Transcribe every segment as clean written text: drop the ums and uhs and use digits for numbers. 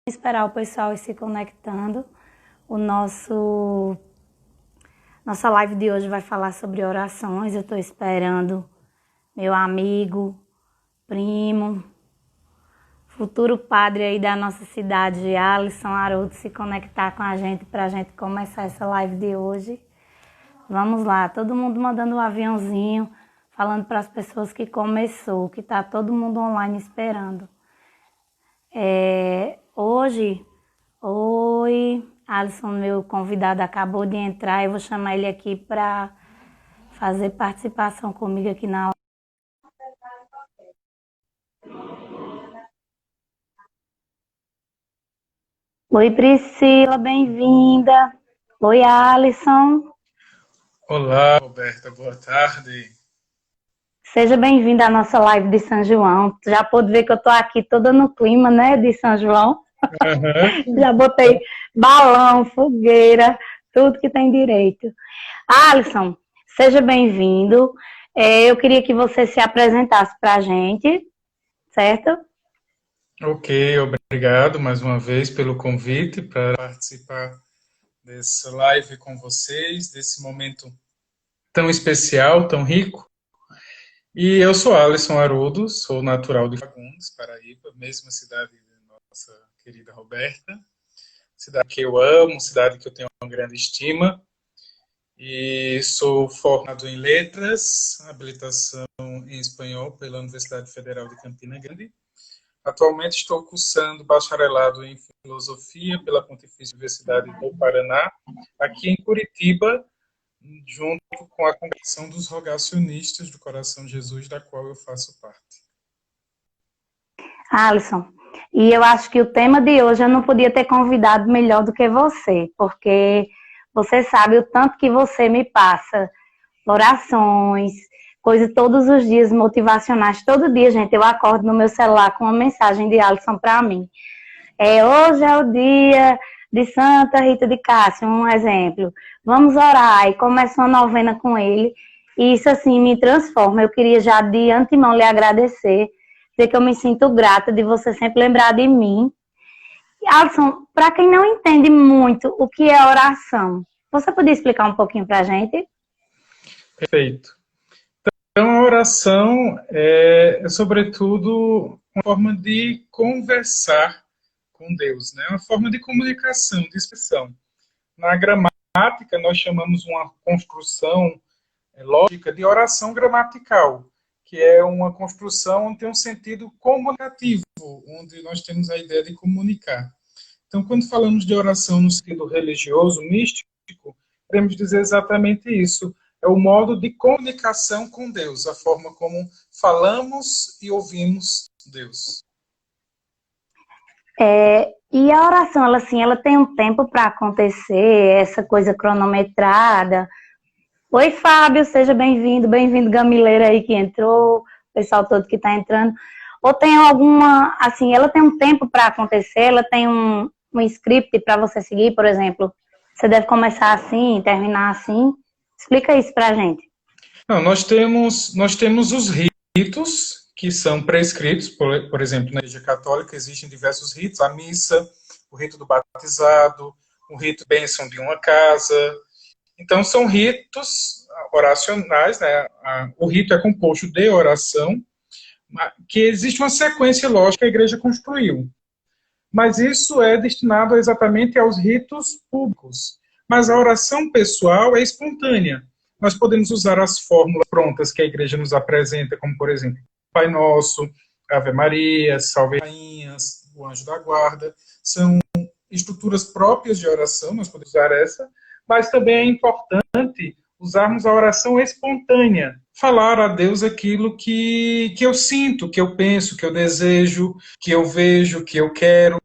Esperar o pessoal ir se conectando. O nossa live de hoje vai falar sobre orações. Eu estou esperando meu amigo, primo, futuro padre aí da nossa cidade, Alisson Haroldo, se conectar com a gente para a gente começar essa live de hoje. Vamos lá, todo mundo mandando um aviãozinho, falando para as pessoas que começou, que está todo mundo online esperando. Hoje, oi, Alisson, meu convidado acabou de entrar, eu vou chamar ele aqui para fazer participação comigo aqui na live. Oi, Priscila, bem-vinda. Oi, Alisson. Olá, Roberta, boa tarde. Seja bem-vinda à nossa live de São João. Tu já pôde ver que eu tô aqui toda no clima, né, de São João. Uhum. Já botei balão, fogueira, tudo que tem direito. Alisson, seja bem-vindo. Eu queria que você se apresentasse para a gente, certo? Ok, obrigado mais uma vez pelo convite para participar dessa live com vocês, desse momento tão especial, tão rico. E eu sou Alisson Haroldo, sou natural de Fagundes, Paraíba, mesma cidade da nossa querida Roberta, cidade que eu amo, cidade que eu tenho uma grande estima. E sou formado em letras, habilitação em espanhol pela Universidade Federal de Campina Grande. Atualmente estou cursando bacharelado em filosofia pela Pontifícia Universidade do Paraná, aqui em Curitiba, junto com a Congregação dos Rogacionistas do Coração de Jesus, da qual eu faço parte. Alisson, e eu acho que o tema de hoje eu não podia ter convidado melhor do que você, porque você sabe o tanto que você me passa orações, coisas todos os dias motivacionais. Todo dia, gente, eu acordo no meu celular com uma mensagem de Alisson para mim. Hoje é o dia de Santa Rita de Cássia, um exemplo. Vamos orar, e começa uma novena com ele. E isso, assim, me transforma. Eu queria já de antemão lhe agradecer, dizer que eu me sinto grata de você sempre lembrar de mim. E, Alisson, para quem não entende muito o que é oração, você podia explicar um pouquinho para a gente? Perfeito. Então, a oração é, sobretudo, uma forma de conversar com Deus, né? Uma forma de comunicação, de expressão. Na gramática, nós chamamos uma construção lógica de oração gramatical, que é uma construção onde tem um sentido comunicativo, onde nós temos a ideia de comunicar. Então, quando falamos de oração no sentido religioso, místico, podemos dizer exatamente isso. É o modo de comunicação com Deus, a forma como falamos e ouvimos Deus. E a oração, ela, assim, ela tem um tempo para acontecer, essa coisa cronometrada. Oi, Fábio, seja bem-vindo, bem-vindo, Gamileira aí que entrou, o pessoal todo que está entrando. Ou tem alguma, assim, ela tem um tempo para acontecer, ela tem um script para você seguir, por exemplo, você deve começar assim, terminar assim. Explica isso para a gente. Não, nós temos os ritos que são prescritos, por exemplo, na Igreja Católica existem diversos ritos, a missa, o rito do batizado, o rito bênção de uma casa. Então, são ritos oracionais, né? O rito é composto de oração, que existe uma sequência lógica que a igreja construiu. Mas isso é destinado exatamente aos ritos públicos. Mas a oração pessoal é espontânea. Nós podemos usar as fórmulas prontas que a igreja nos apresenta, como, por exemplo, Pai Nosso, Ave Maria, Salve Rainhas, o Anjo da Guarda. São estruturas próprias de oração, nós podemos usar essa, mas também é importante usarmos a oração espontânea, falar a Deus aquilo que eu sinto, que eu penso, que eu desejo, que eu vejo, que eu quero.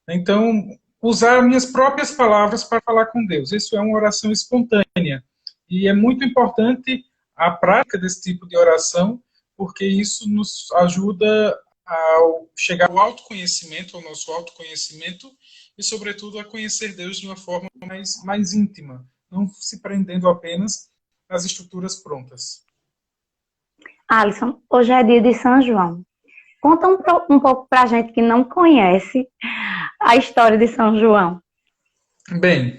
Então, usar minhas próprias palavras para falar com Deus. Isso é uma oração espontânea. E é muito importante a prática desse tipo de oração, porque isso nos ajuda a chegar ao autoconhecimento, ao nosso autoconhecimento, e, sobretudo, a conhecer Deus de uma forma mais íntima, não se prendendo apenas nas estruturas prontas. Alisson, hoje é dia de São João. Conta um pouco para a gente que não conhece a história de São João. Bem,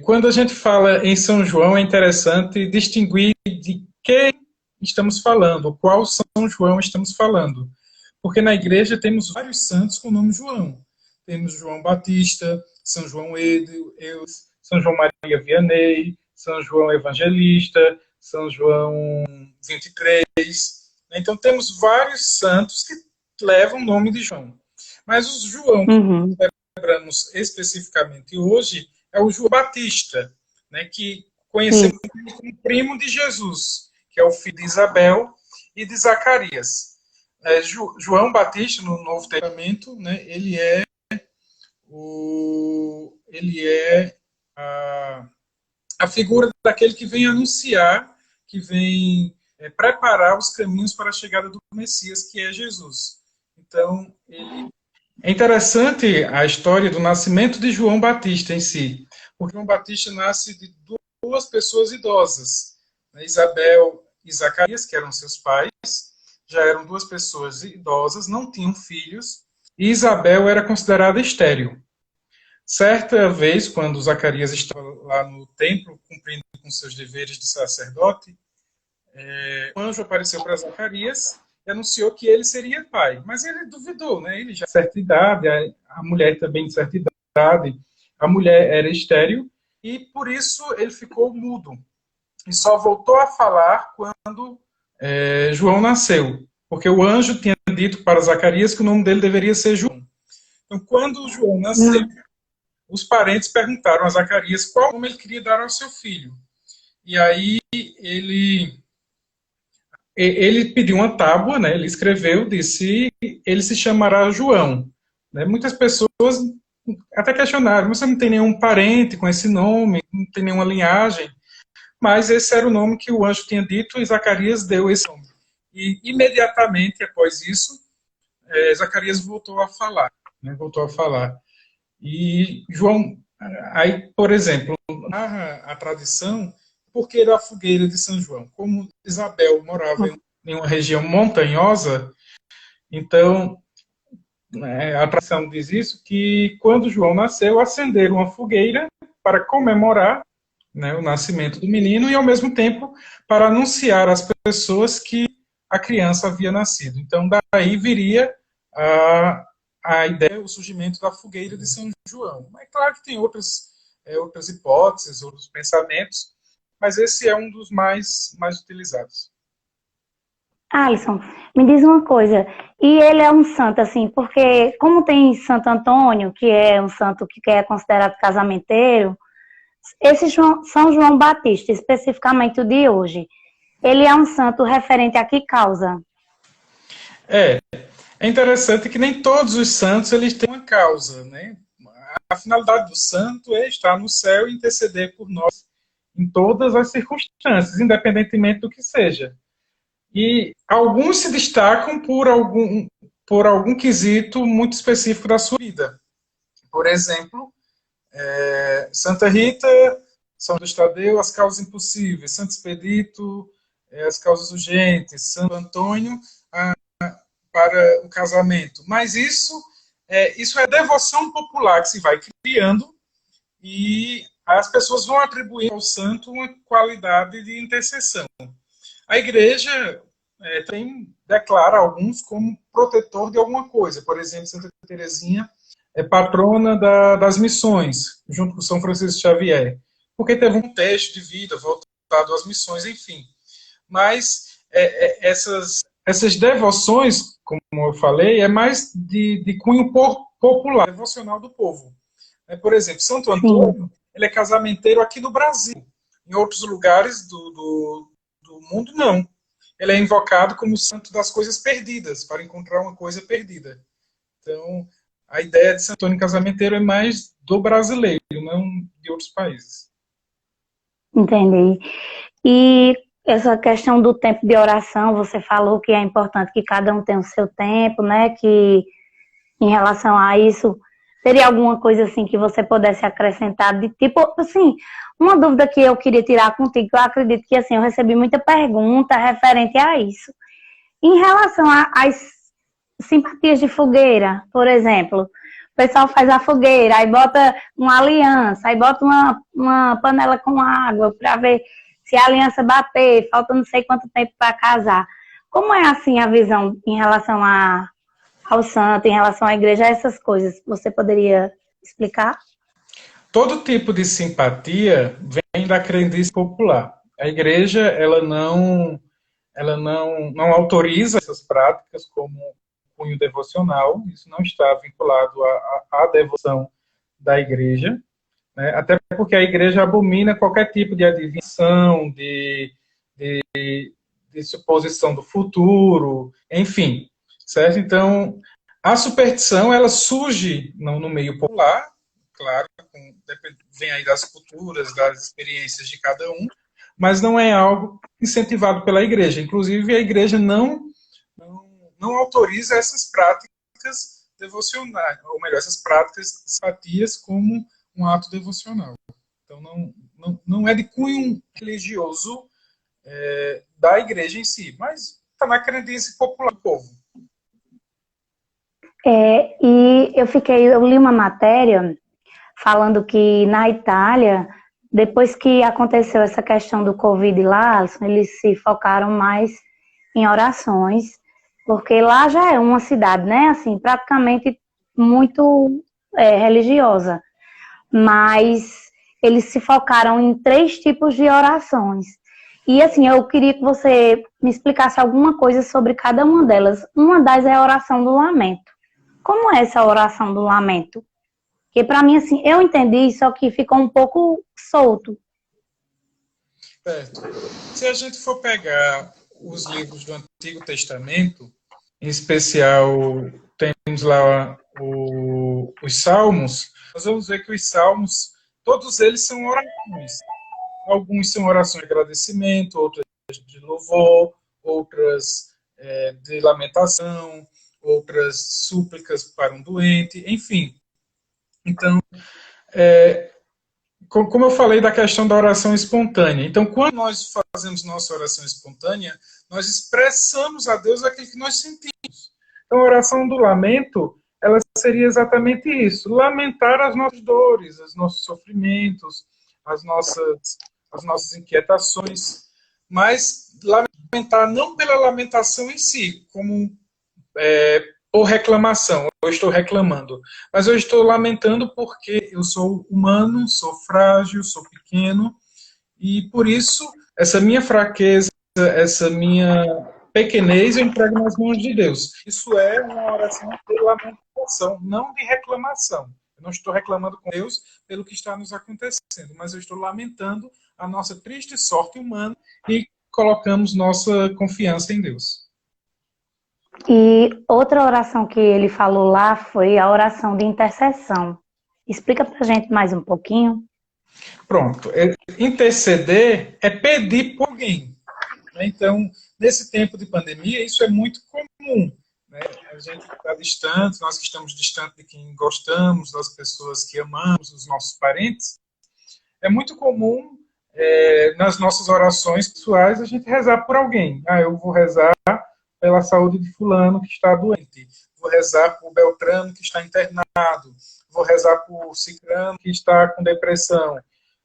quando a gente fala em São João, é interessante distinguir de quem estamos falando, qual São João estamos falando. Porque na igreja temos vários santos com o nome João. Temos João Batista, São João Eus, São João Maria Vianney, São João Evangelista, São João 23. Então temos vários santos que levam o nome de João. Mas o João que lembramos especificamente hoje é o João Batista, né, que conhecemos como primo de Jesus, que é o filho de Isabel e de Zacarias. João Batista, no Novo Testamento, né, ele é a figura daquele que vem anunciar, que vem preparar os caminhos para a chegada do Messias, que é Jesus. Então, é interessante a história do nascimento de João Batista em si, porque João Batista nasce de duas pessoas idosas, né, Isabel e Zacarias, que eram seus pais, já eram duas pessoas idosas, não tinham filhos, e Isabel era considerada estéril. Certa vez, quando Zacarias estava lá no templo, cumprindo com seus deveres de sacerdote, um anjo apareceu para Zacarias e anunciou que ele seria pai. Mas ele duvidou, né? Ele já de certa idade, a mulher também de certa idade, a mulher era estéril, e por isso ele ficou mudo. E só voltou a falar quando João nasceu, porque o anjo tinha dito para Zacarias que o nome dele deveria ser João. Então, quando João nasceu, os parentes perguntaram a Zacarias qual nome ele queria dar ao seu filho. E aí ele pediu uma tábua, né, ele escreveu, disse, ele se chamará João. Né, muitas pessoas até questionaram, você não tem nenhum parente com esse nome, não tem nenhuma linhagem, mas esse era o nome que o anjo tinha dito e Zacarias deu esse nome. E imediatamente após isso, Zacarias voltou a falar, né, voltou a falar. E João, aí, por exemplo, a tradição, porque era a fogueira de São João. Como Isabel morava em uma região montanhosa, então a tradição diz isso, que quando João nasceu, acenderam uma fogueira para comemorar, né, o nascimento do menino e, ao mesmo tempo, para anunciar às pessoas que a criança havia nascido. Então, daí viria a ideia, o surgimento da fogueira de São João. Mas claro que tem outras hipóteses, outros pensamentos, mas esse é um dos mais utilizados. Alisson, me diz uma coisa, e ele é um santo, assim, porque como tem Santo Antônio, que é um santo que é considerado casamenteiro, esse São João Batista, especificamente o de hoje, ele é um santo referente a que causa? É interessante que nem todos os santos eles têm uma causa, né? A finalidade do santo é estar no céu e interceder por nós em todas as circunstâncias, independentemente do que seja. E alguns se destacam por algum quesito muito específico da sua vida. Por exemplo, Santa Rita, São Tadeu, as causas impossíveis, Santo Expedito, as causas urgentes, Santo Antônio, para o casamento. Mas isso é devoção popular que se vai criando e as pessoas vão atribuir ao santo uma qualidade de intercessão. A igreja declara alguns como protetor de alguma coisa. Por exemplo, Santa Teresinha é patrona das missões, junto com São Francisco Xavier, porque teve um teste de vida voltado às missões, enfim. Mas essas devoções, como eu falei, é mais de cunho popular, devocional do povo. Por exemplo, Santo Antônio, ele é casamenteiro aqui no Brasil. Em outros lugares do mundo, não. Ele é invocado como santo das coisas perdidas, para encontrar uma coisa perdida. Então, a ideia de Santo Antônio casamenteiro é mais do brasileiro, não de outros países. Entendi. E essa questão do tempo de oração, você falou que é importante que cada um tenha o seu tempo, né? Que em relação a isso, teria alguma coisa assim que você pudesse acrescentar de tipo, assim, uma dúvida que eu queria tirar contigo, que eu acredito que assim, eu recebi muita pergunta referente a isso. Em relação simpatias de fogueira, por exemplo. O pessoal faz a fogueira, aí bota uma aliança, aí bota uma panela com água para ver se a aliança bater, falta não sei quanto tempo para casar. Como é assim a visão em relação ao santo, em relação à igreja, essas coisas? Você poderia explicar? Todo tipo de simpatia vem da crendice popular. A igreja, ela não autoriza essas práticas como cunho devocional, isso não está vinculado à devoção da igreja, né? Até porque a igreja abomina qualquer tipo de adivinhação, de suposição do futuro, enfim, certo? Então, a superstição, ela surge no meio popular, claro, vem aí das culturas, das experiências de cada um, mas não é algo incentivado pela igreja. Inclusive, a igreja não autoriza essas práticas devocionais, ou melhor, essas práticas simpatias como um ato devocional. Então, não é de cunho religioso da igreja em si, mas está na crendice popular do povo. E eu li uma matéria falando que na Itália, depois que aconteceu essa questão do Covid lá, eles se focaram mais em orações, porque lá já é uma cidade, né, assim, praticamente muito religiosa, mas eles se focaram em 3 tipos de orações. E assim, eu queria que você me explicasse alguma coisa sobre cada uma delas. Uma das é a oração do lamento. Como é essa oração do lamento? Porque para mim, assim, eu entendi, só que ficou um pouco solto. Certo. Se a gente for pegar os livros do Antigo Testamento, em especial temos lá os Salmos, nós vamos ver que os Salmos, todos eles são orações. Alguns são orações de agradecimento, outras de louvor, outras de lamentação, outras súplicas para um doente, enfim. Então, como eu falei da questão da oração espontânea. Então, quando nós fazemos nossa oração espontânea, nós expressamos a Deus aquilo que nós sentimos. Então, a oração do lamento, ela seria exatamente isso: lamentar as nossas dores, os nossos sofrimentos, as nossas inquietações, mas lamentar não pela lamentação em si, como por reclamação, eu estou reclamando, mas eu estou lamentando porque eu sou humano, sou frágil, sou pequeno, e por isso essa minha fraqueza, essa minha pequenez eu entrego nas mãos de Deus. Isso é uma oração de lamentação, não de reclamação. Eu não estou reclamando com Deus pelo que está nos acontecendo, mas eu estou lamentando a nossa triste sorte humana e colocamos nossa confiança em Deus. E outra oração que ele falou lá foi a oração de intercessão. Explica pra gente mais um pouquinho. Pronto. Interceder é pedir por alguém. Né? Então, nesse tempo de pandemia, isso é muito comum. Né? A gente está distante, nós que estamos distantes de quem gostamos, das pessoas que amamos, dos nossos parentes. É muito comum, nas nossas orações pessoais, a gente rezar por alguém. Eu vou rezar pela saúde de fulano que está doente. Vou rezar por Beltrano que está internado. Vou rezar por Cicrano que está com depressão.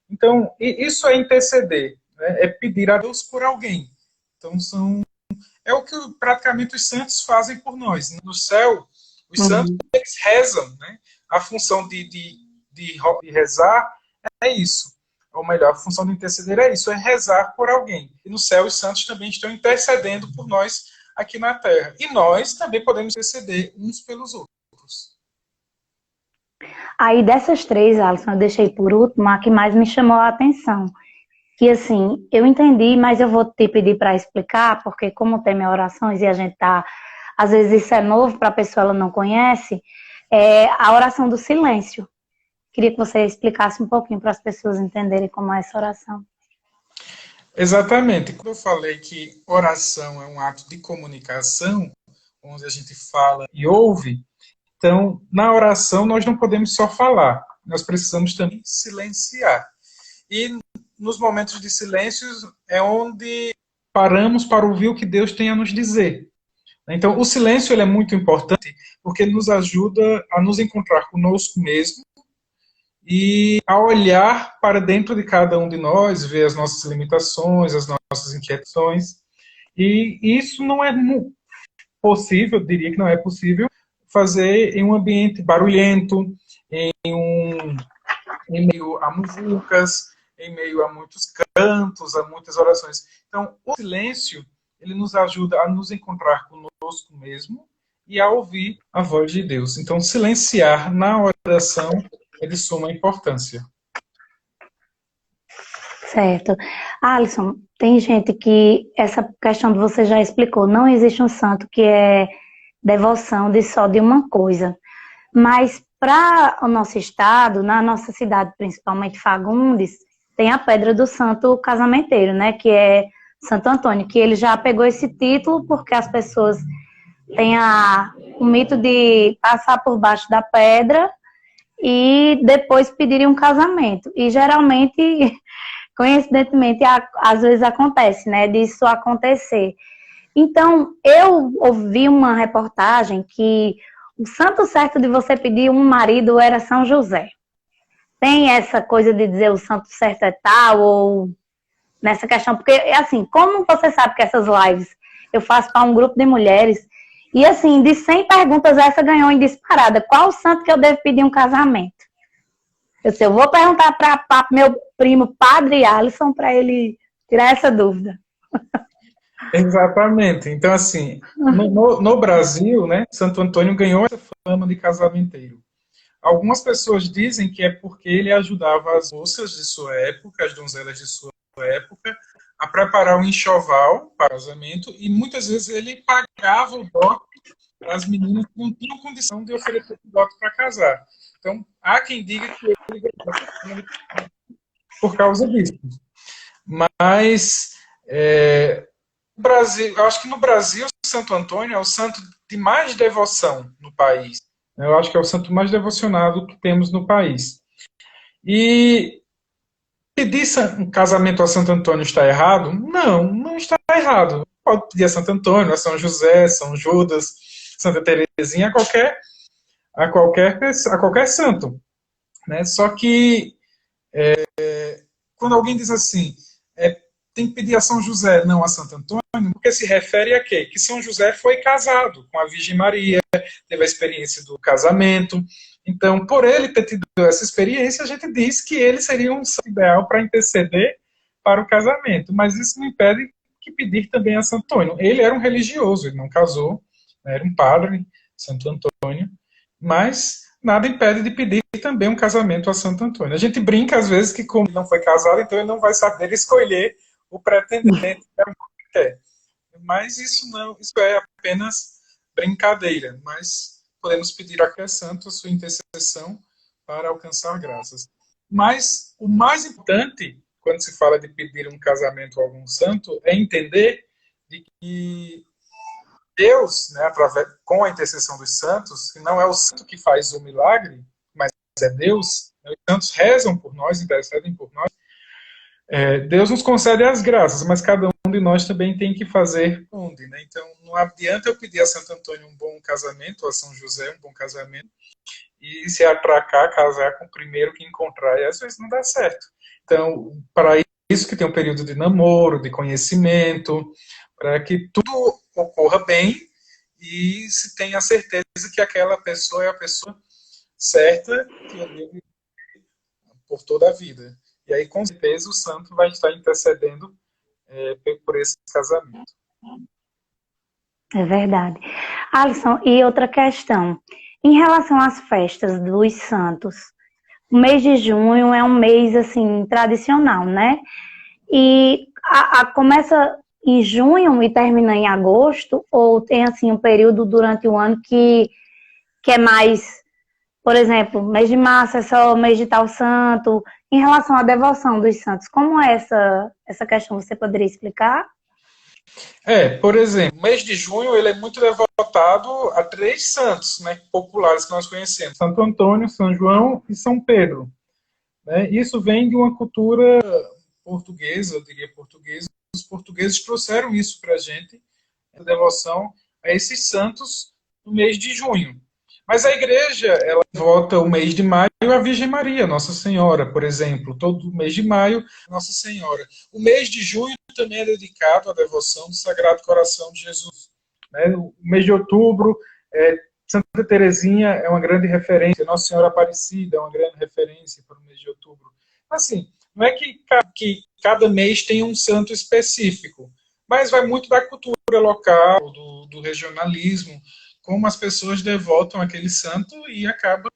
Então, isso é interceder, né? É pedir a Deus por alguém. Então, é o que praticamente os santos fazem por nós. No céu, os santos eles rezam, né? A função de rezar é isso. Ou melhor, a função de interceder é isso, é rezar por alguém. E no céu, os santos também estão intercedendo por nós aqui na Terra. E nós também podemos interceder uns pelos outros. Aí dessas 3, Alisson, eu deixei por último a que mais me chamou a atenção. Que assim, eu entendi, mas eu vou te pedir para explicar, porque como tem minhas orações e a gente tá, às vezes isso é novo para a pessoa, ela não conhece, é a oração do silêncio. Queria que você explicasse um pouquinho para as pessoas entenderem como é essa oração. Exatamente. Quando eu falei que oração é um ato de comunicação, onde a gente fala e ouve, então, na oração nós não podemos só falar, nós precisamos também silenciar. E nos momentos de silêncio é onde paramos para ouvir o que Deus tem a nos dizer. Então, o silêncio ele é muito importante porque ele nos ajuda a nos encontrar conosco mesmo e a olhar para dentro de cada um de nós, ver as nossas limitações, as nossas inquietações. E isso não é possível, eu diria que não é possível, fazer em um ambiente barulhento, em meio a muvucas, em meio a muitos cantos, a muitas orações. Então, o silêncio, ele nos ajuda a nos encontrar conosco mesmo e a ouvir a voz de Deus. Então, silenciar na oração é de suma importância. Certo. Alisson, tem gente que essa questão que você já explicou, não existe um santo que é devoção de só de uma coisa. Mas para o nosso estado, na nossa cidade, principalmente Fagundes, tem a Pedra do Santo Casamenteiro, né? Que é Santo Antônio, que ele já pegou esse título porque as pessoas têm o mito de passar por baixo da pedra e depois pedirem um casamento. E geralmente, coincidentemente, às vezes acontece, né? Disso acontecer. Então, eu ouvi uma reportagem que o santo certo de você pedir um marido era São José. Tem essa coisa de dizer o santo certo é tal, ou nessa questão, porque, assim, como você sabe que essas lives eu faço para um grupo de mulheres, e assim, de 100 perguntas, essa ganhou em disparada. Qual o santo que eu devo pedir um casamento? Eu vou perguntar para meu primo, Padre Alisson, para ele tirar essa dúvida. Exatamente. Então, assim, no Brasil, né, Santo Antônio ganhou essa fama de casamenteiro. Algumas pessoas dizem que é porque ele ajudava as moças de sua época, as donzelas de sua época, a preparar um enxoval para o casamento, e muitas vezes ele pagava o dote para as meninas que não tinham condição de oferecer o dote para casar. Então, há quem diga que ele ganhou por causa disso. Mas, Brasil, eu acho que no Brasil, Santo Antônio é o santo de mais devoção no país. Eu acho que é o santo mais devocionado que temos no país. E pedir um casamento a Santo Antônio está errado? Não, não está errado. Pode pedir a Santo Antônio, a São José, São Judas, Santa Teresinha, a qualquer santo. Né? Só que quando alguém diz assim, tem que pedir a São José, não a Santo Antônio, porque se refere a quê? Que São José foi casado com a Virgem Maria, teve a experiência do casamento. Então, por ele ter tido essa experiência, a gente diz que ele seria um santo ideal para interceder para o casamento. Mas isso não impede que pedir também a Santo Antônio. Ele era um religioso, ele não casou, né, era um padre, Santo Antônio, mas nada impede de pedir também um casamento a Santo Antônio. A gente brinca às vezes que como ele não foi casado, então ele não vai saber escolher o pretendente que quer. Mas isso não, isso é apenas brincadeira. Mas podemos pedir a qualquer santo a sua intercessão para alcançar graças. Mas o mais importante, quando se fala de pedir um casamento a algum santo, é entender de que Deus, né, com a intercessão dos santos, que não é o santo que faz o milagre, mas é Deus, né, os santos rezam por nós, intercedem por nós. Deus nos concede as graças, mas cada um de nós também tem que fazer onde, né? Então, não adianta eu pedir a Santo Antônio um bom casamento, ou a São José um bom casamento, e se atracar, casar com o primeiro que encontrar, e às vezes não dá certo. Então, para isso que tem um período de namoro, de conhecimento, para que tudo ocorra bem e se tenha certeza que aquela pessoa é a pessoa certa que eu devo por toda a vida. E aí, com certeza, o santo vai estar intercedendo por esse casamento. É verdade. Alisson, e outra questão. Em relação às festas dos santos, o mês de junho é um mês, assim, tradicional, né? E começa em junho e termina em agosto? Ou tem, assim, um período durante o ano que é mais, por exemplo, mês de março é só o mês de tal santo? Em relação à devoção dos santos, como é essa questão? Você poderia explicar? Por exemplo, o mês de junho ele é muito devotado a 3 santos, né, populares que nós conhecemos: Santo Antônio, São João e São Pedro. Né? Isso vem de uma cultura portuguesa, eu diria portuguesa. Os portugueses trouxeram isso para a gente, a devoção a esses santos no mês de junho. Mas a igreja, ela devota o mês de maio à Virgem Maria, Nossa Senhora, por exemplo. Todo mês de maio, Nossa Senhora. O mês de junho também é dedicado à devoção do Sagrado Coração de Jesus. Né? O mês de outubro, Santa Teresinha é uma grande referência, Nossa Senhora Aparecida é uma grande referência para o mês de outubro. Assim, não é que cada mês tem um santo específico, mas vai muito da cultura local, do regionalismo, como as pessoas devotam aquele santo e acaba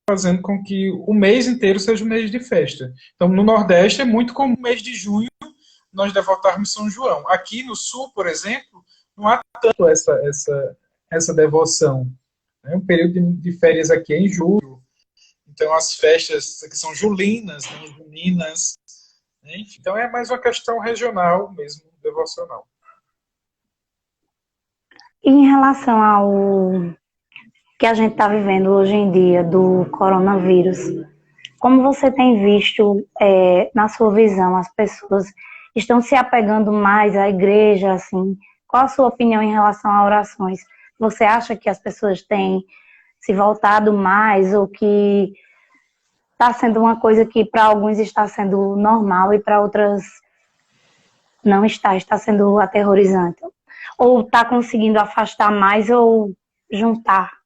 fazendo com que o mês inteiro seja um mês de festa. Então, no Nordeste é muito comum o mês de junho nós devotarmos São João. Aqui no Sul, por exemplo, não há tanto essa devoção. Né? O período de férias aqui é em julho, então as festas que são julinas, né? Juninas, né? Então é mais uma questão regional mesmo, devocional. E em relação ao que a gente está vivendo hoje em dia do coronavírus, como você tem visto, na sua visão, as pessoas estão se apegando mais à igreja, assim? Qual a sua opinião em relação a orações? Você acha que as pessoas têm se voltado mais ou que está sendo uma coisa que para alguns está sendo normal e para outras não está sendo aterrorizante? Ou está conseguindo afastar mais ou juntar?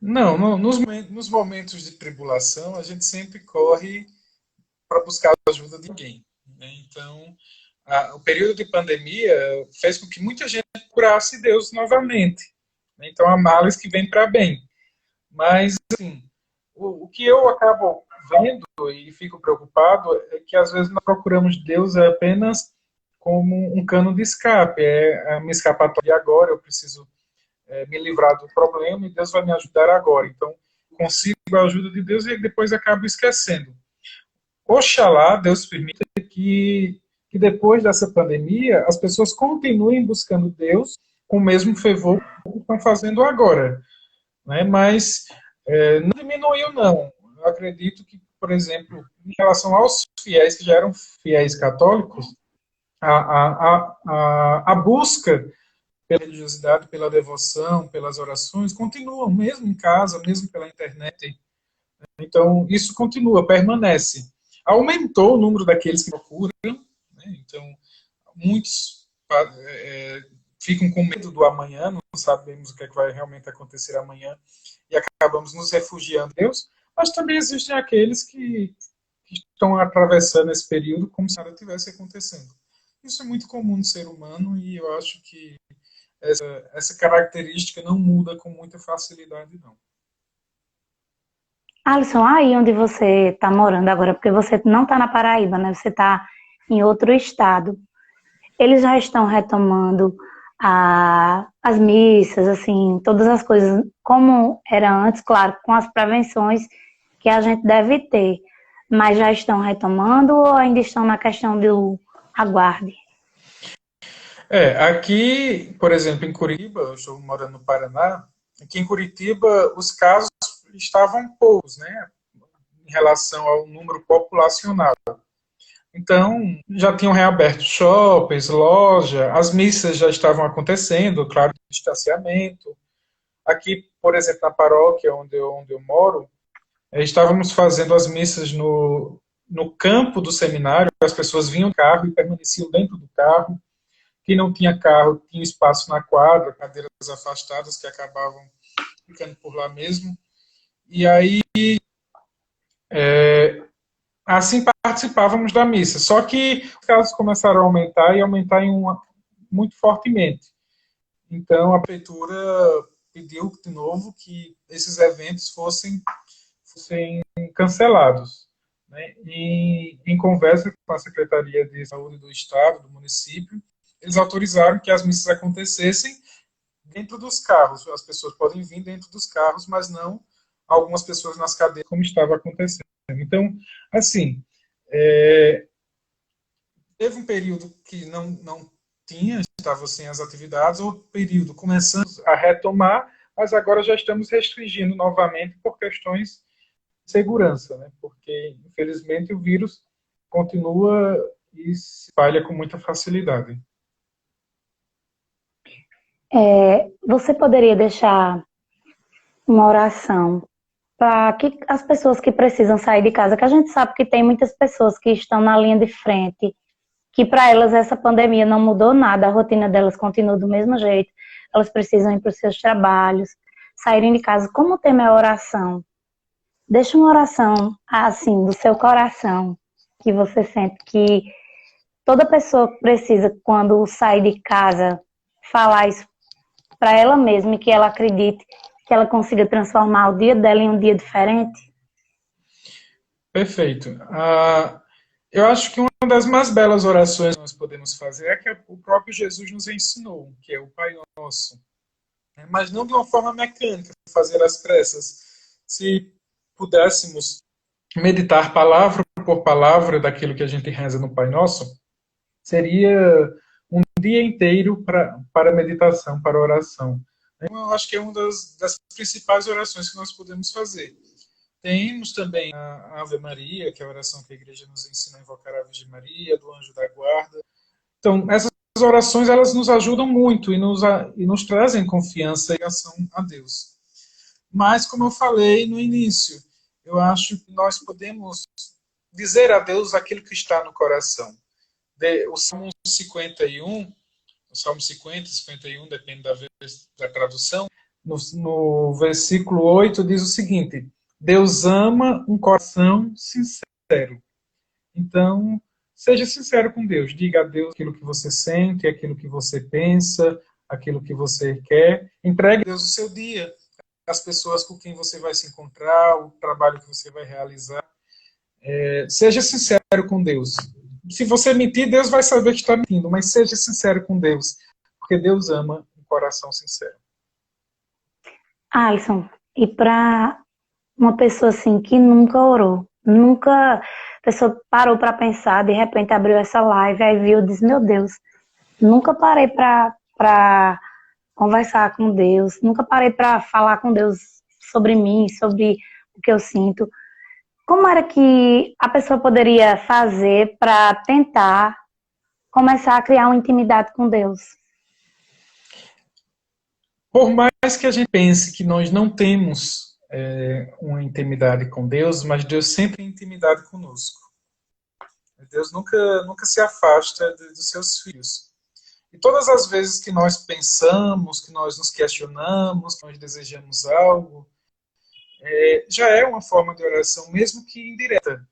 Não, nos momentos de tribulação, a gente sempre corre para buscar a ajuda de alguém. Né? Então, o período de pandemia fez com que muita gente procurasse Deus novamente. Né? Então, há males que vêm para bem. Mas, assim, o que eu acabo vendo e fico preocupado é que, às vezes, nós procuramos Deus apenas como um cano de escape. É a minha escapatória agora, eu preciso me livrar do problema e Deus vai me ajudar agora. Então, consigo a ajuda de Deus e depois acabo esquecendo. Oxalá Deus permita que depois dessa pandemia as pessoas continuem buscando Deus com o mesmo fervor que estão fazendo agora. Né? Mas não diminuiu, não. Eu acredito que, por exemplo, em relação aos fiéis que já eram fiéis católicos, a busca pela religiosidade, pela devoção, pelas orações, continuam, mesmo em casa, mesmo pela internet. Então, isso continua, permanece. Aumentou o número daqueles que procuram, né? Então, muitos ficam com medo do amanhã, não sabemos o que, vai realmente acontecer amanhã, e acabamos nos refugiando em Deus, mas também existem aqueles que estão atravessando esse período como se nada estivesse acontecendo. Isso é muito comum no ser humano e eu acho que essa característica não muda com muita facilidade, não. Alisson, aí onde você está morando agora, porque você não está na Paraíba, né? Você está em outro estado. Eles já estão retomando as missas, assim, todas as coisas como era antes, claro, com as prevenções que a gente deve ter. Mas já estão retomando ou ainda estão na questão do aguarde? Aqui, por exemplo, em Curitiba, eu estou morando no Paraná, aqui em Curitiba os casos estavam poucos, né, em relação ao número populacional. Então, já tinham reaberto shoppings, loja, as missas já estavam acontecendo, claro, distanciamento. Aqui, por exemplo, na paróquia onde eu moro, estávamos fazendo as missas no campo do seminário, as pessoas vinham no carro e permaneciam dentro do carro. Quem não tinha carro tinha espaço na quadra, cadeiras afastadas que acabavam ficando por lá mesmo. E aí, assim participávamos da missa. Só que os casos começaram a aumentar e aumentar muito fortemente. Então, a prefeitura pediu de novo que esses eventos fossem cancelados. Né? E, em conversa com a Secretaria de Saúde do Estado, do município, eles autorizaram que as missas acontecessem dentro dos carros. As pessoas podem vir dentro dos carros, mas não algumas pessoas nas cadeiras, como estava acontecendo. Então, assim, teve um período que não tinha, estava sem as atividades, outro período começamos a retomar, mas agora já estamos restringindo novamente por questões de segurança, né? Porque, infelizmente, o vírus continua e se espalha com muita facilidade. Você poderia deixar uma oração para que as pessoas que precisam sair de casa, que a gente sabe que tem muitas pessoas que estão na linha de frente, que para elas essa pandemia não mudou nada, a rotina delas continua do mesmo jeito, elas precisam ir para os seus trabalhos, saírem de casa. Como o tema é oração, deixa uma oração assim do seu coração, que você sente que toda pessoa precisa, quando sai de casa, falar isso para ela mesma e que ela acredite que ela consiga transformar o dia dela em um dia diferente. Perfeito. Eu acho que uma das mais belas orações que nós podemos fazer é que o próprio Jesus nos ensinou, que é o Pai Nosso. Mas não de uma forma mecânica, fazer às pressas. Se pudéssemos meditar palavra por palavra daquilo que a gente reza no Pai Nosso, seria um dia inteiro para meditação, para oração. Então, eu acho que é uma das principais orações que nós podemos fazer. Temos também a Ave Maria, que é a oração que a igreja nos ensina a invocar a Virgem Maria, do Anjo da Guarda. Então, essas orações, elas nos ajudam muito e nos trazem confiança e ligação a Deus. Mas, como eu falei no início, eu acho que nós podemos dizer a Deus aquilo que está no coração. O Salmo 51, o Salmo 50, 51, depende da tradução, no versículo 8 diz o seguinte: Deus ama um coração sincero. Então, seja sincero com Deus. Diga a Deus aquilo que você sente, aquilo que você pensa, aquilo que você quer. Entregue a Deus o seu dia, as pessoas com quem você vai se encontrar, o trabalho que você vai realizar. Seja sincero com Deus. Se você mentir, Deus vai saber que está mentindo, mas seja sincero com Deus, porque Deus ama um coração sincero. Alisson, e para uma pessoa assim que nunca orou, nunca a pessoa parou para pensar, de repente abriu essa live, aí viu e disse, meu Deus, nunca parei para conversar com Deus, nunca parei para falar com Deus sobre mim, sobre o que eu sinto. Como era que a pessoa poderia fazer para tentar começar a criar uma intimidade com Deus? Por mais que a gente pense que nós não temos uma intimidade com Deus, mas Deus sempre tem intimidade conosco. Deus nunca se afasta dos seus filhos. E todas as vezes que nós pensamos, que nós nos questionamos, que nós desejamos algo, já é uma forma de oração, mesmo que indireta.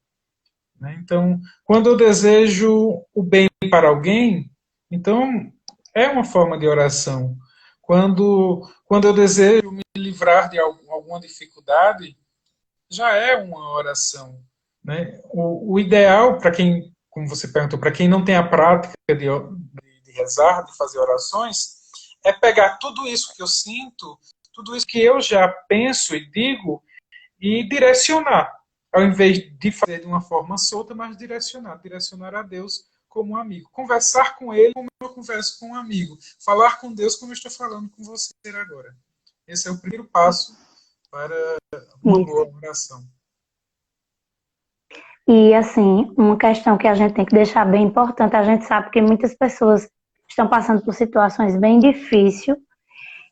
Né? Então, quando eu desejo o bem para alguém, então é uma forma de oração. Quando eu desejo me livrar de alguma dificuldade, já é uma oração. Né? O ideal, para quem, como você perguntou, para quem não tem a prática de rezar, de fazer orações, é pegar tudo isso que eu sinto, tudo isso que eu já penso e digo, e direcionar. Ao invés de fazer de uma forma solta, mas direcionar a Deus como um amigo. Conversar com Ele como eu converso com um amigo. Falar com Deus como eu estou falando com você agora. Esse é o primeiro passo para uma boa oração. E, assim, uma questão que a gente tem que deixar bem importante, a gente sabe que muitas pessoas estão passando por situações bem difíceis,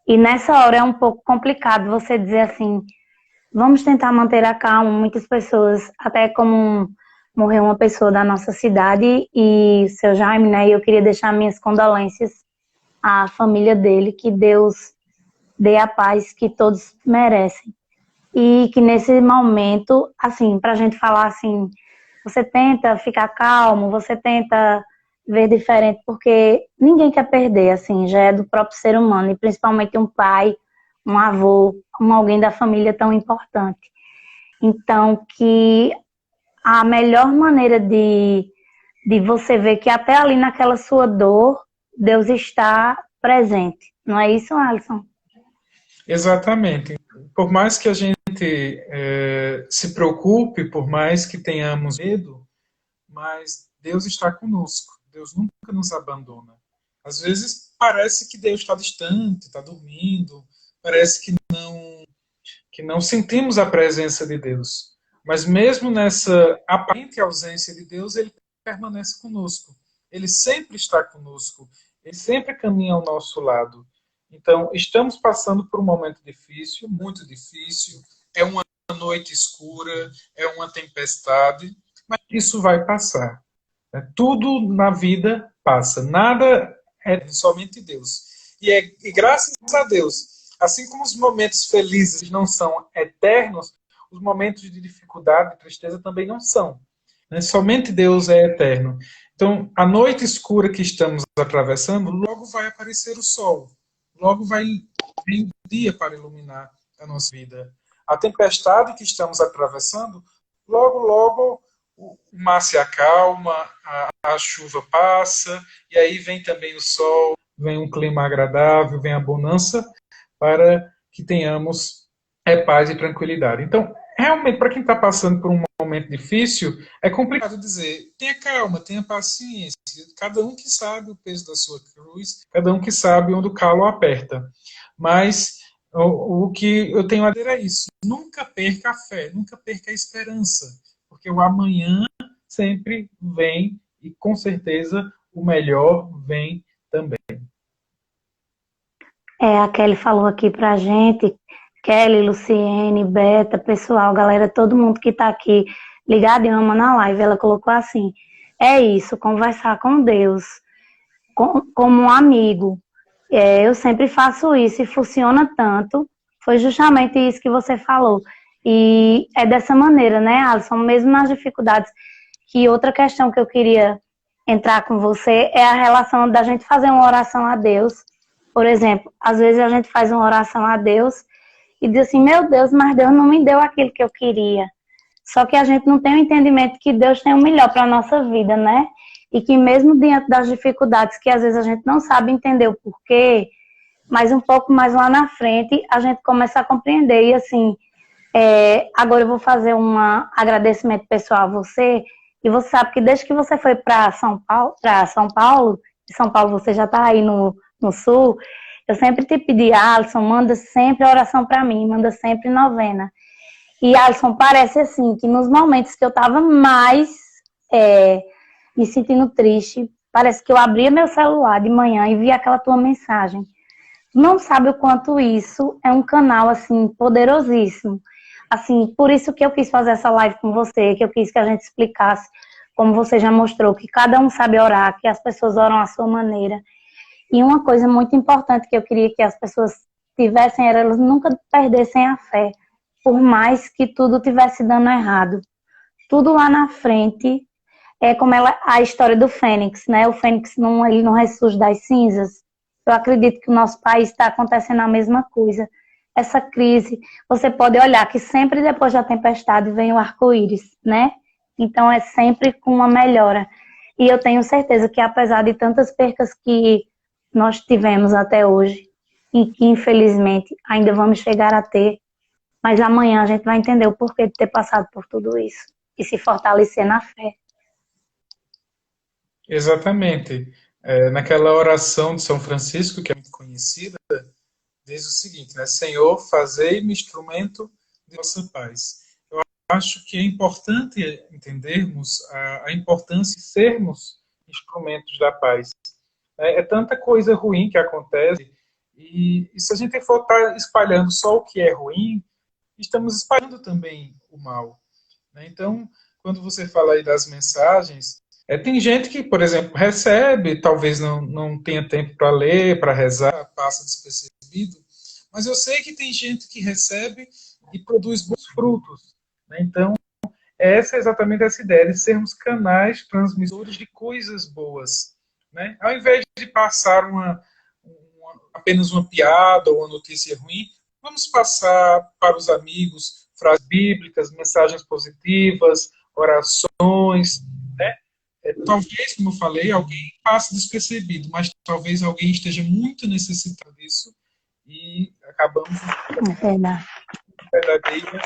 e nessa hora é um pouco complicado você dizer assim, vamos tentar manter a calma. Muitas pessoas, até como morreu uma pessoa da nossa cidade, e seu Jaime, né, eu queria deixar minhas condolências à família dele, que Deus dê a paz que todos merecem. E que nesse momento, assim, pra gente falar assim, você tenta ficar calmo, você tenta ver diferente, porque ninguém quer perder, assim, já é do próprio ser humano, e principalmente um pai, um avô, alguém da família tão importante. Então, que a melhor maneira de você ver que até ali naquela sua dor, Deus está presente. Não é isso, Alisson? Exatamente. Por mais que a gente se preocupe, por mais que tenhamos medo, mas Deus está conosco. Deus nunca nos abandona. Às vezes parece que Deus está distante, está dormindo, parece que não sentimos a presença de Deus. Mas mesmo nessa aparente ausência de Deus, Ele permanece conosco. Ele sempre está conosco. Ele sempre caminha ao nosso lado. Então, estamos passando por um momento difícil, muito difícil, é uma noite escura, é uma tempestade, mas isso vai passar. Tudo na vida passa, nada é somente Deus. E graças a Deus, assim como os momentos felizes não são eternos, os momentos de dificuldade e tristeza também não são. Né? Somente Deus é eterno. Então, a noite escura que estamos atravessando, logo vai aparecer o sol. Logo vai vir o dia para iluminar a nossa vida. A tempestade que estamos atravessando, logo o mar se acalma, a chuva passa, e aí vem também o sol, vem um clima agradável, vem a bonança, para que tenhamos paz e tranquilidade. Então, realmente, para quem está passando por um momento difícil, é complicado dizer, tenha calma, tenha paciência, cada um que sabe o peso da sua cruz, cada um que sabe onde o calo aperta. Mas o que eu tenho a dizer é isso, nunca perca a fé, nunca perca a esperança, porque o amanhã sempre vem e com certeza o melhor vem também. A Kelly falou aqui pra gente, Kelly, Luciene, Beta, pessoal, galera, todo mundo que tá aqui ligado em uma na live, ela colocou assim, é isso, conversar com Deus, como um amigo. Eu sempre faço isso e funciona tanto, foi justamente isso que você falou. E é dessa maneira, né, Alisson, mesmo nas dificuldades, que outra questão que eu queria entrar com você é a relação da gente fazer uma oração a Deus. Por exemplo, às vezes a gente faz uma oração a Deus e diz assim, meu Deus, mas Deus não me deu aquilo que eu queria. Só que a gente não tem o entendimento que Deus tem o melhor para a nossa vida, né? E que mesmo diante das dificuldades que às vezes a gente não sabe entender o porquê, mas um pouco mais lá na frente a gente começa a compreender. E assim, agora eu vou fazer um agradecimento pessoal a você. E você sabe que desde que você foi para São Paulo, de São Paulo você já está aí no Sul, eu sempre te pedi, Alisson, manda sempre oração para mim, manda sempre novena. E, Alisson, parece assim, que nos momentos que eu estava mais me sentindo triste, parece que eu abria meu celular de manhã e via aquela tua mensagem. Não sabe o quanto isso é um canal, assim, poderosíssimo. Assim, por isso que eu quis fazer essa live com você, que eu quis que a gente explicasse, como você já mostrou, que cada um sabe orar, que as pessoas oram à sua maneira. E uma coisa muito importante que eu queria que as pessoas tivessem era elas nunca perdessem a fé, por mais que tudo estivesse dando errado. Tudo lá na frente é como a história do Fênix, né? O Fênix ele não ressurge das cinzas. Eu acredito que o nosso país está acontecendo a mesma coisa. Essa crise, você pode olhar que sempre depois da tempestade vem o arco-íris, né? Então é sempre com uma melhora. E eu tenho certeza que apesar de tantas percas que nós tivemos até hoje, e que infelizmente ainda vamos chegar a ter, mas amanhã a gente vai entender o porquê de ter passado por tudo isso e se fortalecer na fé. Exatamente. Naquela oração de São Francisco, que é muito conhecida, diz o seguinte, né? Senhor, fazei-me instrumento de vossa paz. Eu acho que é importante entendermos a importância de sermos instrumentos da paz. É tanta coisa ruim que acontece, e se a gente for estar espalhando só o que é ruim, estamos espalhando também o mal. Né? Então, quando você fala aí das mensagens, tem gente que, por exemplo, recebe, talvez não tenha tempo para ler, para rezar, passa despercebido, mas eu sei que tem gente que recebe e produz bons frutos. Né? Então, essa é exatamente essa ideia, de sermos canais transmissores de coisas boas. Né? Ao invés de passar apenas uma piada ou uma notícia ruim, vamos passar para os amigos frases bíblicas, mensagens positivas, orações. Né? Talvez, como eu falei, alguém passe despercebido, mas talvez alguém esteja muito necessitado disso e acabamos verdadeira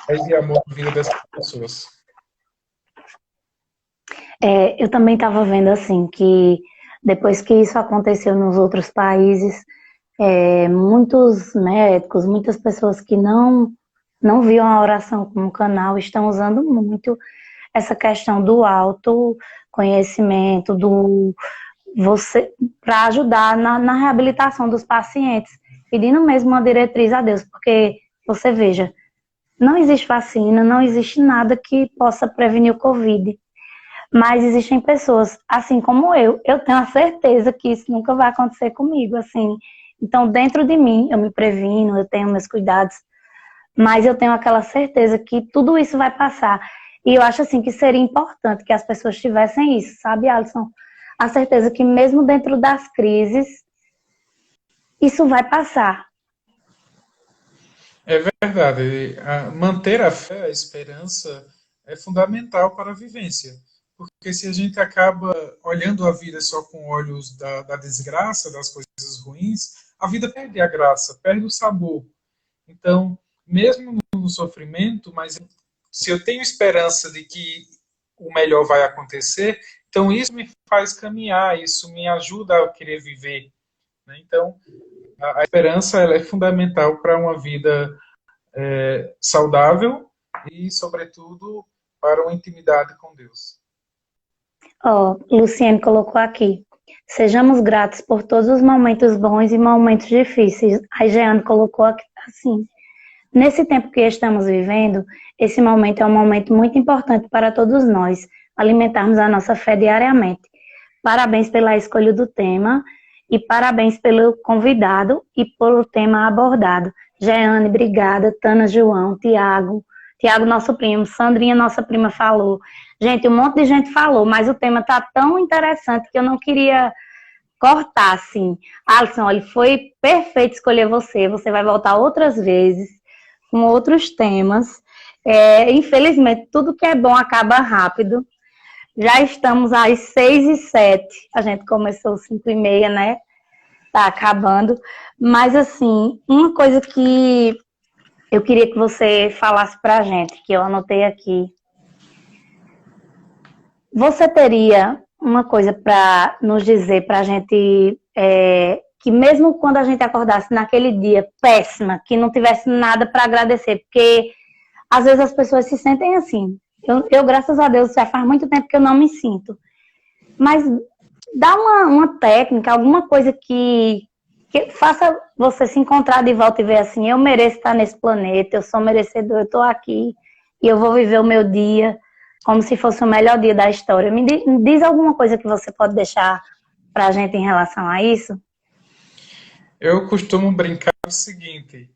paz e amor na vida dessas pessoas. Eu também estava vendo assim que depois que isso aconteceu nos outros países, muitos médicos, muitas pessoas que não viam a oração como canal estão usando muito essa questão do autoconhecimento, você para ajudar na reabilitação dos pacientes, pedindo mesmo uma diretriz a Deus, porque você veja, não existe vacina, não existe nada que possa prevenir o Covid, mas existem pessoas, assim como eu tenho a certeza que isso nunca vai acontecer comigo, assim. Então, dentro de mim, eu me previno, eu tenho meus cuidados, mas eu tenho aquela certeza que tudo isso vai passar. E eu acho, assim, que seria importante que as pessoas tivessem isso, sabe, Alisson? A certeza que mesmo dentro das crises, isso vai passar. É verdade. Manter a fé, a esperança, é fundamental para a vivência. Porque se a gente acaba olhando a vida só com olhos da desgraça, das coisas ruins, a vida perde a graça, perde o sabor. Então, mesmo no sofrimento, mas se eu tenho esperança de que o melhor vai acontecer, então isso me faz caminhar, isso me ajuda a querer viver, né? Então, a esperança ela é fundamental para uma vida saudável e, sobretudo, para uma intimidade com Deus. Ó, Luciene colocou aqui. Sejamos gratos por todos os momentos bons e momentos difíceis. A Jeane colocou aqui assim. Nesse tempo que estamos vivendo, esse momento é um momento muito importante para todos nós, alimentarmos a nossa fé diariamente. Parabéns pela escolha do tema e parabéns pelo convidado e pelo tema abordado. Jeane, obrigada. Tana, João, Tiago, nosso primo, Sandrinha, nossa prima, falou. Gente, um monte de gente falou, mas o tema está tão interessante que eu não queria cortar, assim. Alisson, olha, foi perfeito escolher você. Você vai voltar outras vezes com outros temas. Infelizmente, tudo que é bom acaba rápido. Já estamos às 6h07. A gente começou às 5h30, né? Tá acabando. Mas, assim, uma coisa que eu queria que você falasse pra gente, que eu anotei aqui. Você teria uma coisa para nos dizer, pra gente, que mesmo quando a gente acordasse naquele dia péssima, que não tivesse nada para agradecer, porque às vezes as pessoas se sentem assim. Eu, graças a Deus, já faz muito tempo que eu não me sinto. Mas dá uma técnica, alguma coisa que faça você se encontrar de volta e ver assim, eu mereço estar nesse planeta, eu sou merecedor, eu estou aqui e eu vou viver o meu dia como se fosse o melhor dia da história. Me diz alguma coisa que você pode deixar para a gente em relação a isso? Eu costumo brincar o seguinte,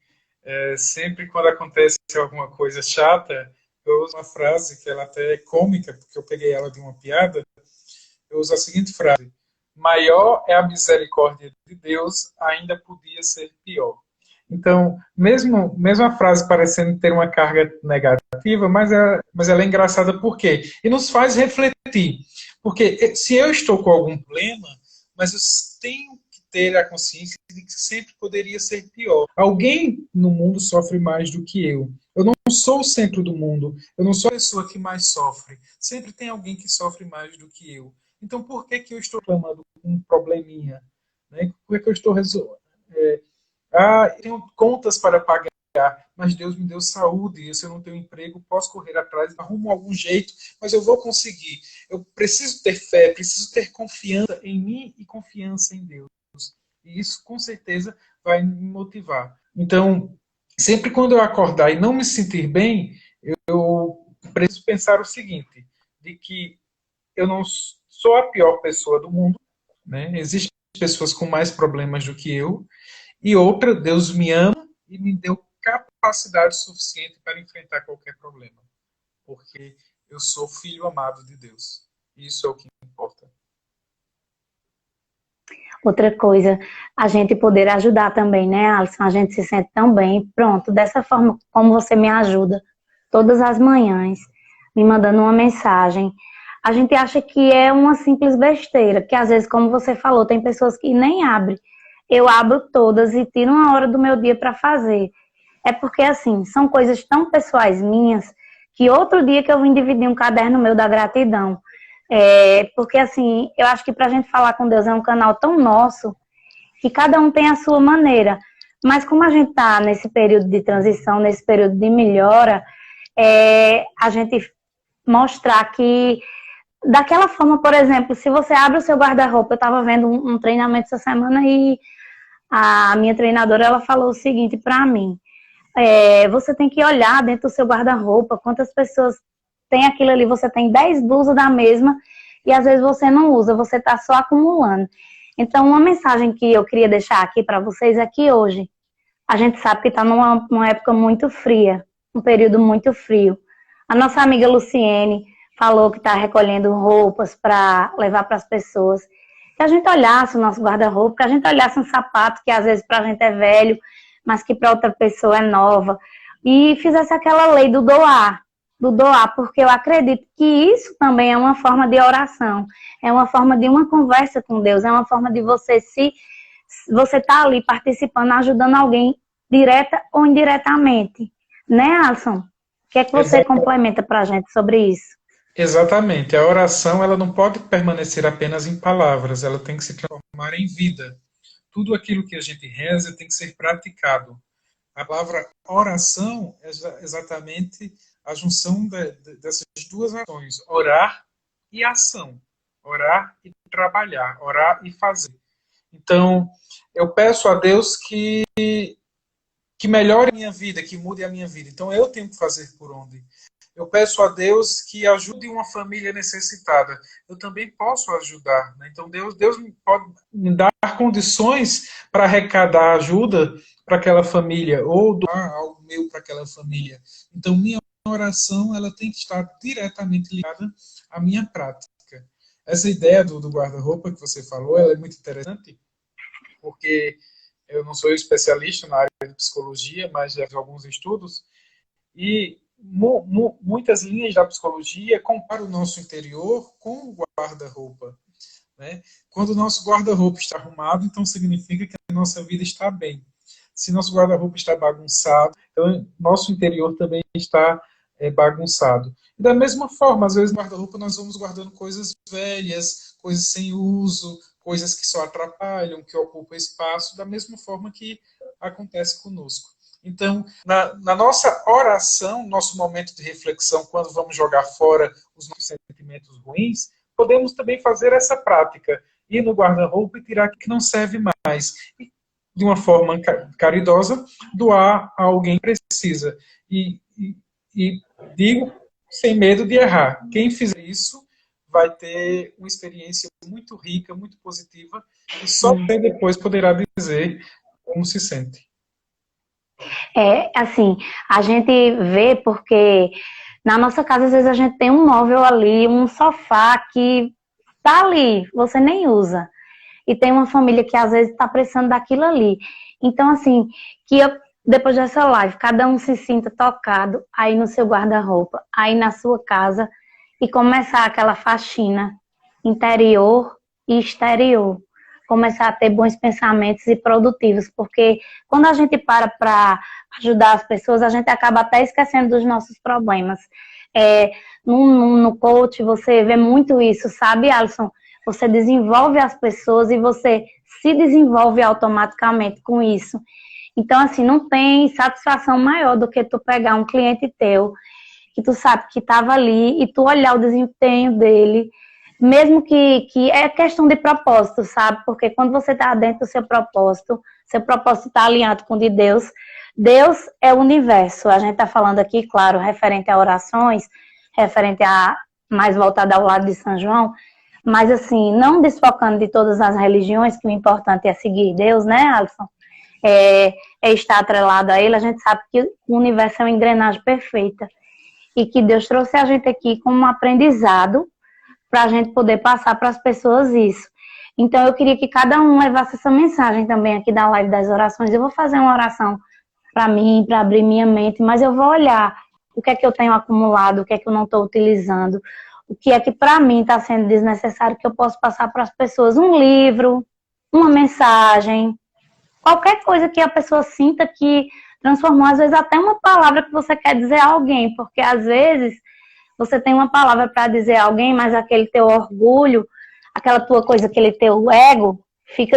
sempre quando acontece alguma coisa chata, eu uso uma frase que ela até é cômica, porque eu peguei ela de uma piada, eu uso a seguinte frase: maior é a misericórdia de Deus, ainda podia ser pior. Então, mesmo a frase parecendo ter uma carga negativa, mas ela é engraçada por quê? E nos faz refletir. Porque se eu estou com algum problema, mas eu tenho que ter a consciência de que sempre poderia ser pior. Alguém no mundo sofre mais do que eu. Eu não sou o centro do mundo. Eu não sou a pessoa que mais sofre. Sempre tem alguém que sofre mais do que eu. Então, por que eu estou reclamando com um probleminha? Né? Por que eu estou resolvendo? Eu tenho contas para pagar, mas Deus me deu saúde, e se eu não tenho emprego, posso correr atrás, arrumo algum jeito, mas eu vou conseguir. Eu preciso ter fé, preciso ter confiança em mim e confiança em Deus. E isso, com certeza, vai me motivar. Então, sempre quando eu acordar e não me sentir bem, eu preciso pensar o seguinte, de que eu não sou a pior pessoa do mundo, né? Existem pessoas com mais problemas do que eu, e outra, Deus me ama e me deu capacidade suficiente para enfrentar qualquer problema. Porque eu sou filho amado de Deus. Isso é o que importa. Outra coisa, a gente poder ajudar também, né, Alisson? A gente se sente tão bem. Pronto, dessa forma como você me ajuda todas as manhãs, me mandando uma mensagem. A gente acha que é uma simples besteira, que às vezes, como você falou, tem pessoas que nem abrem. Eu abro todas e tiro uma hora do meu dia para fazer. É porque, assim, são coisas tão pessoais minhas que outro dia que eu vim dividir um caderno meu da gratidão. Porque, assim, eu acho que para a gente falar com Deus é um canal tão nosso que cada um tem a sua maneira. Mas como a gente está nesse período de transição, nesse período de melhora, a gente mostrar que daquela forma, por exemplo, se você abre o seu guarda-roupa, eu estava vendo um treinamento essa semana e a minha treinadora, ela falou o seguinte para mim, você tem que olhar dentro do seu guarda-roupa, quantas pessoas tem aquilo ali, você tem 10 blusas da mesma e às vezes você não usa, você está só acumulando. Então, uma mensagem que eu queria deixar aqui para vocês é que hoje a gente sabe que está numa época muito fria, um período muito frio. A nossa amiga Luciene falou que está recolhendo roupas para levar para as pessoas. Que a gente olhasse o nosso guarda-roupa, que a gente olhasse um sapato que às vezes para a gente é velho, mas que para outra pessoa é nova, e fizesse aquela lei do doar, porque eu acredito que isso também é uma forma de oração, é uma forma de uma conversa com Deus, é uma forma de você tá ali participando, ajudando alguém direta ou indiretamente, né, Alisson? O que é que você complementa para a gente sobre isso? Exatamente. A oração, ela não pode permanecer apenas em palavras, ela tem que se transformar em vida. Tudo aquilo que a gente reza tem que ser praticado. A palavra oração é exatamente a junção dessas duas ações, orar e ação. Orar e trabalhar, orar e fazer. Então, eu peço a Deus que melhore a minha vida, que mude a minha vida. Então, eu tenho que fazer por onde. Eu peço a Deus que ajude uma família necessitada. Eu também posso ajudar. Né? Então, Deus pode me dar condições para arrecadar ajuda para aquela família, ou doar algo meu para aquela família. Então, minha oração ela tem que estar diretamente ligada à minha prática. Essa ideia do guarda-roupa que você falou, ela é muito interessante, porque eu não sou especialista na área de psicologia, mas já fiz alguns estudos, e muitas linhas da psicologia comparam o nosso interior com o guarda-roupa. Né? Quando o nosso guarda-roupa está arrumado, então significa que a nossa vida está bem. Se nosso guarda-roupa está bagunçado, então nosso interior também está bagunçado. E da mesma forma, às vezes no guarda-roupa nós vamos guardando coisas velhas, coisas sem uso, coisas que só atrapalham, que ocupam espaço, da mesma forma que acontece conosco. Então, na nossa oração, nosso momento de reflexão, quando vamos jogar fora os nossos sentimentos ruins, podemos também fazer essa prática, ir no guarda-roupa e tirar o que não serve mais. E, de uma forma caridosa, doar a alguém que precisa. E digo, sem medo de errar, quem fizer isso vai ter uma experiência muito rica, muito positiva, e só depois poderá dizer como se sente. Assim, a gente vê porque na nossa casa, às vezes, a gente tem um móvel ali, um sofá que tá ali, você nem usa. E tem uma família que, às vezes, está precisando daquilo ali. Então, assim, depois dessa live, cada um se sinta tocado aí no seu guarda-roupa, aí na sua casa, e começar aquela faxina interior e exterior. Começar a ter bons pensamentos e produtivos, porque quando a gente para ajudar as pessoas, a gente acaba até esquecendo dos nossos problemas. No coach você vê muito isso, sabe, Alisson? Você desenvolve as pessoas e você se desenvolve automaticamente com isso. Então, assim, não tem satisfação maior do que tu pegar um cliente teu, que tu sabe que estava ali, e tu olhar o desempenho dele, mesmo que é questão de propósito, sabe? Porque quando você está dentro do seu propósito está alinhado com o de Deus. Deus é o universo. A gente está falando aqui, claro, referente a orações, referente a mais voltada ao lado de São João, mas assim, não desfocando de todas as religiões, que o importante é seguir Deus, né, Alisson? É estar atrelado a Ele. A gente sabe que o universo é uma engrenagem perfeita e que Deus trouxe a gente aqui como um aprendizado para a gente poder passar para as pessoas isso. Então, eu queria que cada um levasse essa mensagem também aqui da live das orações. Eu vou fazer uma oração para mim, para abrir minha mente, mas eu vou olhar o que é que eu tenho acumulado, o que é que eu não estou utilizando, o que é que para mim está sendo desnecessário, que eu posso passar para as pessoas. Um livro, uma mensagem, qualquer coisa que a pessoa sinta que transformou, às vezes até uma palavra que você quer dizer a alguém, porque às vezes você tem uma palavra para dizer a alguém, mas aquele teu orgulho, aquela tua coisa, aquele teu ego, te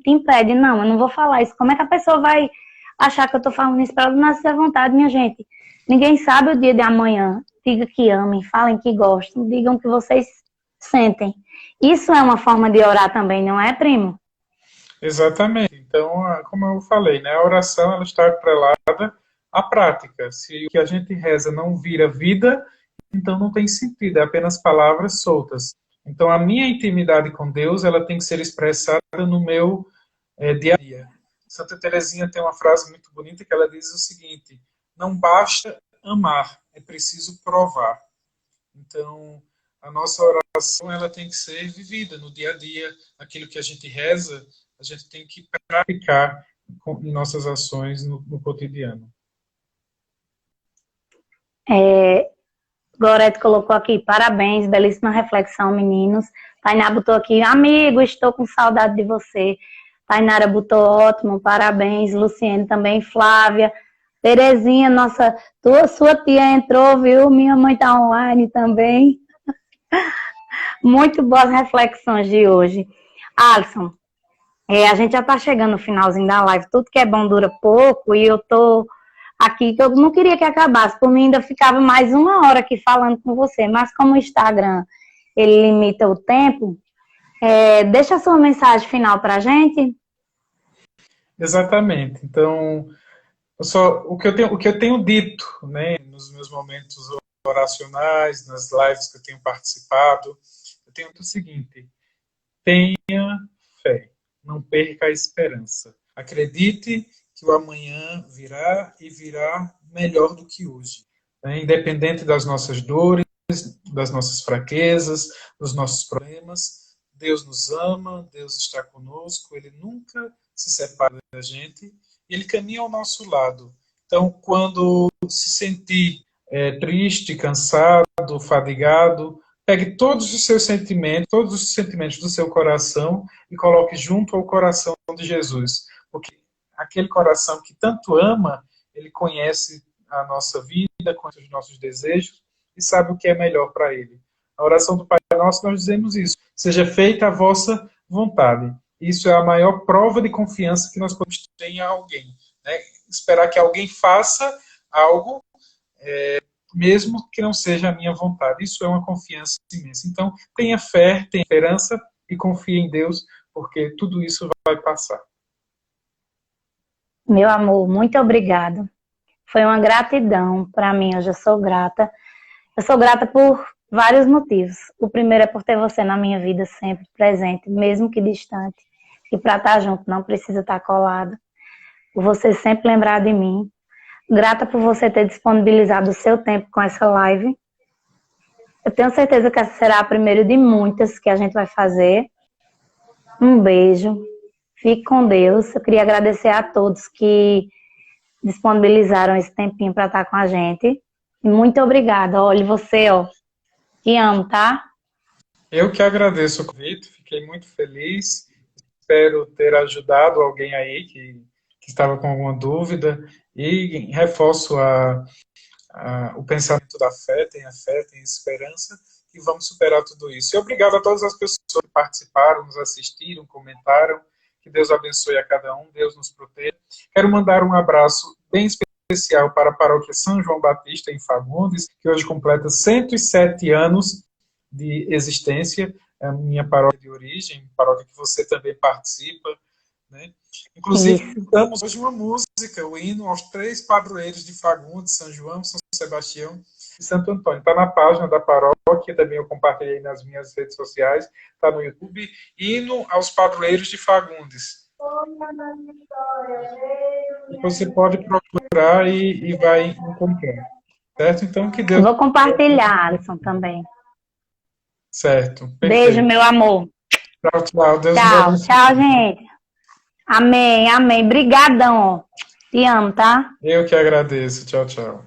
impede. Não, eu não vou falar isso. Como é que a pessoa vai achar que eu estou falando isso para ela? Não nasce à vontade, minha gente. Ninguém sabe o dia de amanhã. Diga que amem, falem que gostam, digam que vocês sentem. Isso é uma forma de orar também, não é, primo? Exatamente. Então, como eu falei, né, a oração ela está atrelada à prática. Se o que a gente reza não vira vida, então não tem sentido, é apenas palavras soltas. Então, a minha intimidade com Deus ela tem que ser expressada no meu dia a dia. Santa Teresinha tem uma frase muito bonita que ela diz o seguinte: não basta amar, é preciso provar. Então, a nossa oração ela tem que ser vivida no dia a dia. Aquilo que a gente reza, a gente tem que praticar em nossas ações no cotidiano. Gorete colocou aqui, parabéns, belíssima reflexão, meninos. Tainá botou aqui, amigo, estou com saudade de você. Tainara botou ótimo, parabéns. Luciene também, Flávia. Terezinha, sua tia entrou, viu? Minha mãe tá online também. Muito boas reflexões de hoje. Alisson, a gente já tá chegando no finalzinho da live. Tudo que é bom dura pouco e eu tô aqui, que eu não queria que acabasse. Por mim ainda ficava mais 1 hora aqui falando com você, mas como o Instagram, ele limita o tempo, deixa a sua mensagem final pra gente. Exatamente. Então, o que eu tenho dito, né, nos meus momentos oracionais, nas lives que eu tenho participado, eu tenho dito o seguinte: tenha fé, não perca a esperança. Acredite que o amanhã virá e virá melhor do que hoje. Né? Independente das nossas dores, das nossas fraquezas, dos nossos problemas, Deus nos ama, Deus está conosco, Ele nunca se separa da gente e Ele caminha ao nosso lado. Então, quando se sentir triste, cansado, fadigado, pegue todos os seus sentimentos, todos os sentimentos do seu coração e coloque junto ao coração de Jesus. Porque aquele coração que tanto ama, ele conhece a nossa vida, conhece os nossos desejos e sabe o que é melhor para ele. Na oração do Pai Nosso nós dizemos isso: seja feita a vossa vontade. Isso é a maior prova de confiança que nós podemos ter em alguém. Né? Esperar que alguém faça algo, mesmo que não seja a minha vontade. Isso é uma confiança imensa. Então, tenha fé, tenha esperança e confie em Deus, porque tudo isso vai passar. Meu amor, muito obrigado. Foi uma gratidão para mim, hoje eu sou grata. Eu sou grata por vários motivos. O primeiro é por ter você na minha vida sempre presente, mesmo que distante. E para estar junto, não precisa estar colado. Por você sempre lembrar de mim. Grata por você ter disponibilizado o seu tempo com essa live. Eu tenho certeza que essa será a primeira de muitas que a gente vai fazer. Um beijo. Fique com Deus. Eu queria agradecer a todos que disponibilizaram esse tempinho para estar com a gente. E muito obrigada. Olha, você, te amo, tá? Eu que agradeço o convite, fiquei muito feliz. Espero ter ajudado alguém aí que estava com alguma dúvida e reforço o pensamento da fé, tenha esperança e vamos superar tudo isso. E obrigado a todas as pessoas que participaram, nos assistiram, comentaram. Que Deus abençoe a cada um, Deus nos proteja. Quero mandar um abraço bem especial para a paróquia São João Batista, em Fagundes, que hoje completa 107 anos de existência, é a minha paróquia de origem, paróquia que você também participa. Né? Inclusive, cantamos hoje uma música, o hino aos 3 padroeiros de Fagundes, São João, São Sebastião e Santo Antônio. Está na página da paróquia, também eu compartilhei nas minhas redes sociais, está no YouTube, hino aos padroeiros de Fagundes. E você pode procurar e vai encontrar. Certo? Então, que Deus... Vou compartilhar, Alisson, também. Certo. Perfeito. Beijo, meu amor. Tchau, tchau. Deus tchau, gente. Amém, amém. Brigadão. Te amo, tá? Eu que agradeço. Tchau, tchau.